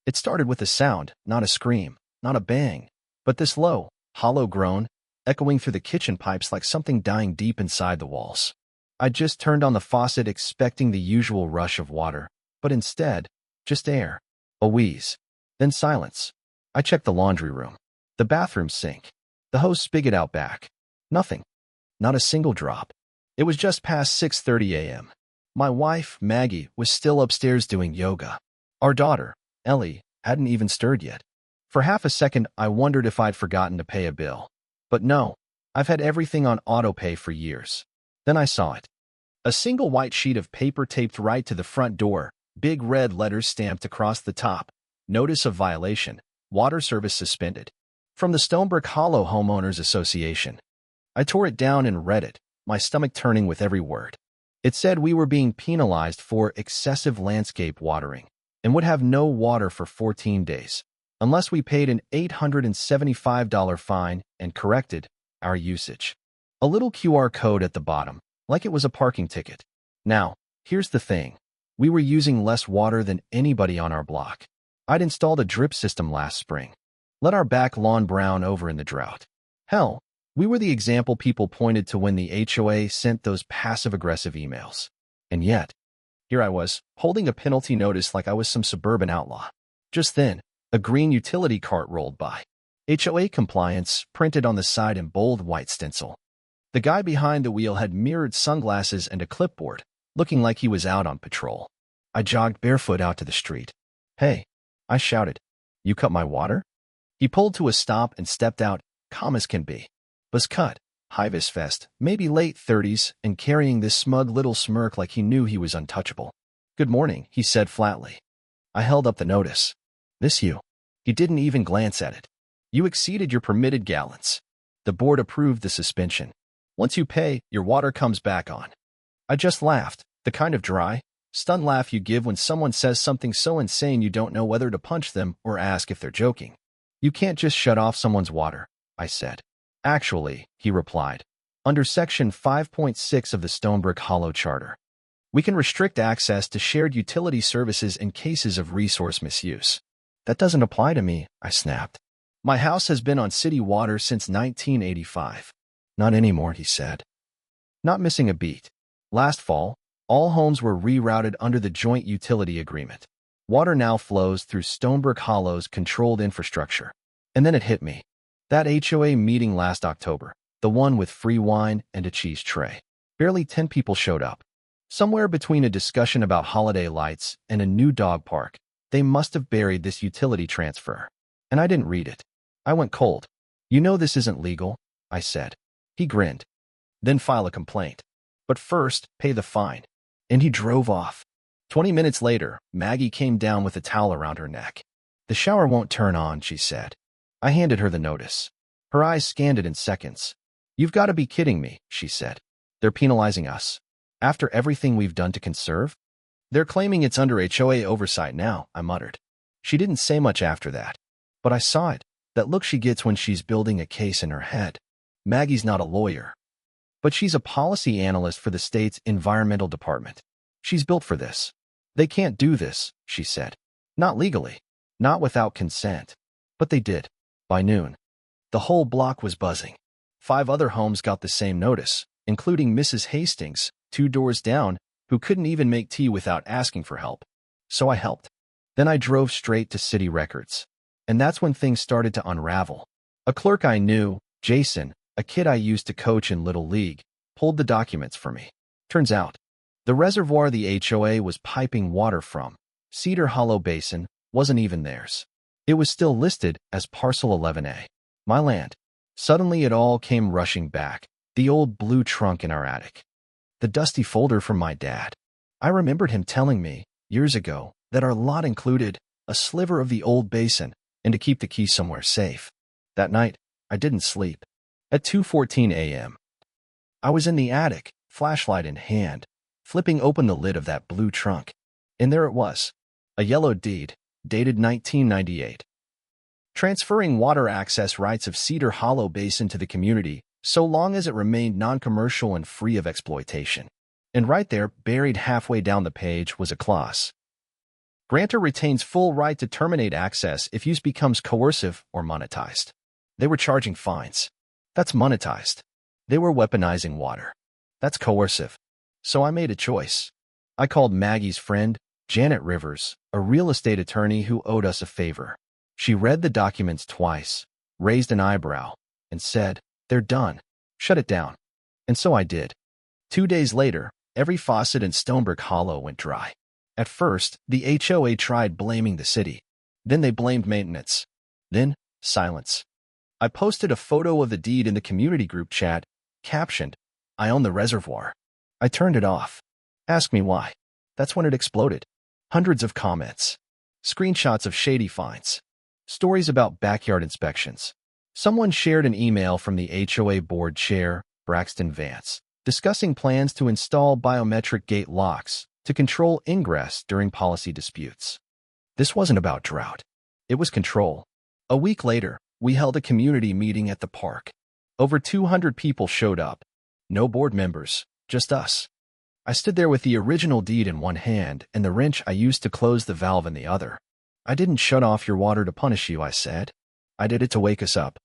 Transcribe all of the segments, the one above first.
It started with a sound, not a scream, not a bang, but this low, hollow groan, echoing through the kitchen pipes like something dying deep inside the walls. I just turned on the faucet expecting the usual rush of water, but instead, just air, a wheeze, then silence. I checked the laundry room, the bathroom sink, the hose spigot out back. Nothing. Not a single drop. It was just past 6:30 a.m. My wife, Maggie, was still upstairs doing yoga. Our daughter, Ellie, hadn't even stirred yet. For half a second, I wondered if I'd forgotten to pay a bill. But no, I've had everything on autopay for years. Then I saw it. A single white sheet of paper taped right to the front door, big red letters stamped across the top. Notice of violation. Water service suspended. From the Stonebrook Hollow Homeowners Association. I tore it down and read it, my stomach turning with every word. It said we were being penalized for excessive landscape watering and would have no water for 14 days, unless we paid an $875 fine and corrected our usage. A little QR code at the bottom, like it was a parking ticket. Now, here's the thing. We were using less water than anybody on our block. I'd installed a drip system last spring. Let our back lawn brown over in the drought. Hell, we were the example people pointed to when the HOA sent those passive-aggressive emails. And yet, here I was, holding a penalty notice like I was some suburban outlaw. Just then, a green utility cart rolled by. HOA compliance printed on the side in bold white stencil. The guy behind the wheel had mirrored sunglasses and a clipboard, looking like he was out on patrol. I jogged barefoot out to the street. "Hey," I shouted, "you cut my water?" He pulled to a stop and stepped out, calm as can be. Was cut, high-vis vest, maybe late 30s, and carrying this smug little smirk like he knew he was untouchable. "Good morning," he said flatly. I held up the notice. "This you." He didn't even glance at it. "You exceeded your permitted gallons. The board approved the suspension. Once you pay, your water comes back on." I just laughed, the kind of dry, stunned laugh you give when someone says something so insane you don't know whether to punch them or ask if they're joking. "You can't just shut off someone's water," I said. "Actually," he replied, "under Section 5.6 of the Stonebrook Hollow Charter, we can restrict access to shared utility services in cases of resource misuse." "That doesn't apply to me," I snapped. "My house has been on city water since 1985. "Not anymore," he said. Not missing a beat. Last fall, all homes were rerouted under the joint utility agreement. Water now flows through Stonebrook Hollow's controlled infrastructure. And then it hit me. That HOA meeting last October, the one with free wine and a cheese tray. Barely 10 people showed up. Somewhere between a discussion about holiday lights and a new dog park, they must have buried this utility transfer. And I didn't read it. I went cold. "You know this isn't legal," I said. He grinned. "Then file a complaint. But first, pay the fine." And he drove off. 20 minutes later, Maggie came down with a towel around her neck. "The shower won't turn on," she said. I handed her the notice. Her eyes scanned it in seconds. "You've got to be kidding me," she said. "They're penalizing us. After everything we've done to conserve?" "They're claiming it's under HOA oversight now," I muttered. She didn't say much after that. But I saw it, that look she gets when she's building a case in her head. Maggie's not a lawyer. But she's a policy analyst for the state's environmental department. She's built for this. "They can't do this," she said. "Not legally. Not without consent." But they did. By noon, the whole block was buzzing. 5 other homes got the same notice, including Mrs. Hastings, 2 doors down, who couldn't even make tea without asking for help. So I helped. Then I drove straight to city records. And that's when things started to unravel. A clerk I knew, Jason, a kid I used to coach in Little League, pulled the documents for me. Turns out, the reservoir the HOA was piping water from, Cedar Hollow Basin, wasn't even theirs. It was still listed as Parcel 11A, my land. Suddenly it all came rushing back, the old blue trunk in our attic. The dusty folder from my dad. I remembered him telling me, years ago, that our lot included a sliver of the old basin and to keep the key somewhere safe. That night, I didn't sleep. At 2:14 a.m., I was in the attic, flashlight in hand, flipping open the lid of that blue trunk. And there it was, a yellow deed, dated 1998. Transferring water access rights of Cedar Hollow Basin to the community, so long as it remained non-commercial and free of exploitation. And right there, buried halfway down the page, was a clause. Grantor retains full right to terminate access if use becomes coercive or monetized. They were charging fines. That's monetized. They were weaponizing water. That's coercive. So I made a choice. I called Maggie's friend, Janet Rivers, a real estate attorney who owed us a favor. She read the documents twice, raised an eyebrow, and said, "They're done. Shut it down." And so I did. 2 days later, every faucet in Stonebrook Hollow went dry. At first, the HOA tried blaming the city. Then they blamed maintenance. Then, silence. I posted a photo of the deed in the community group chat, captioned, "I own the reservoir." I turned it off. Ask me why. That's when it exploded. Hundreds of comments. Screenshots of shady fines. Stories about backyard inspections. Someone shared an email from the HOA board chair, Braxton Vance, discussing plans to install biometric gate locks to control ingress during policy disputes. This wasn't about drought. It was control. A week later, we held a community meeting at the park. Over 200 people showed up. No board members, just us. I stood there with the original deed in one hand and the wrench I used to close the valve in the other. "I didn't shut off your water to punish you," I said. "I did it to wake us up.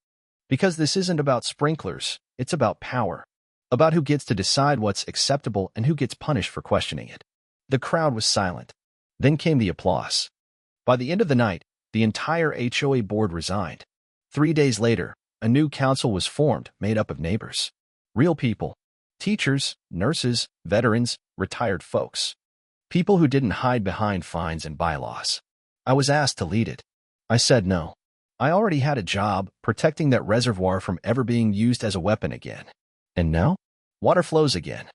Because this isn't about sprinklers, it's about power. About who gets to decide what's acceptable and who gets punished for questioning it." The crowd was silent. Then came the applause. By the end of the night, the entire HOA board resigned. 3 days later, a new council was formed made up of neighbors. Real people. Teachers, nurses, veterans, retired folks. People who didn't hide behind fines and bylaws. I was asked to lead it. I said no. I already had a job protecting that reservoir from ever being used as a weapon again. And now, water flows again.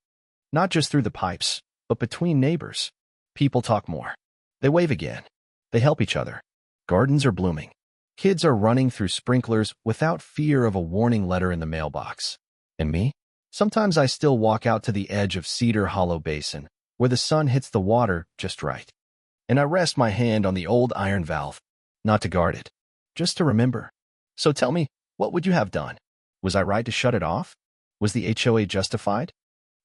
Not just through the pipes, but between neighbors. People talk more. They wave again. They help each other. Gardens are blooming. Kids are running through sprinklers without fear of a warning letter in the mailbox. And me? Sometimes I still walk out to the edge of Cedar Hollow Basin, where the sun hits the water just right. And I rest my hand on the old iron valve, not to guard it, just to remember. So tell me, what would you have done? Was I right to shut it off? Was the HOA justified?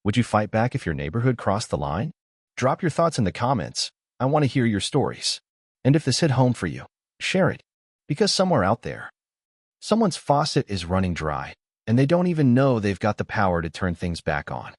Would you fight back if your neighborhood crossed the line? Drop your thoughts in the comments. I want to hear your stories. And if this hit home for you, share it. Because somewhere out there, someone's faucet is running dry, and they don't even know they've got the power to turn things back on.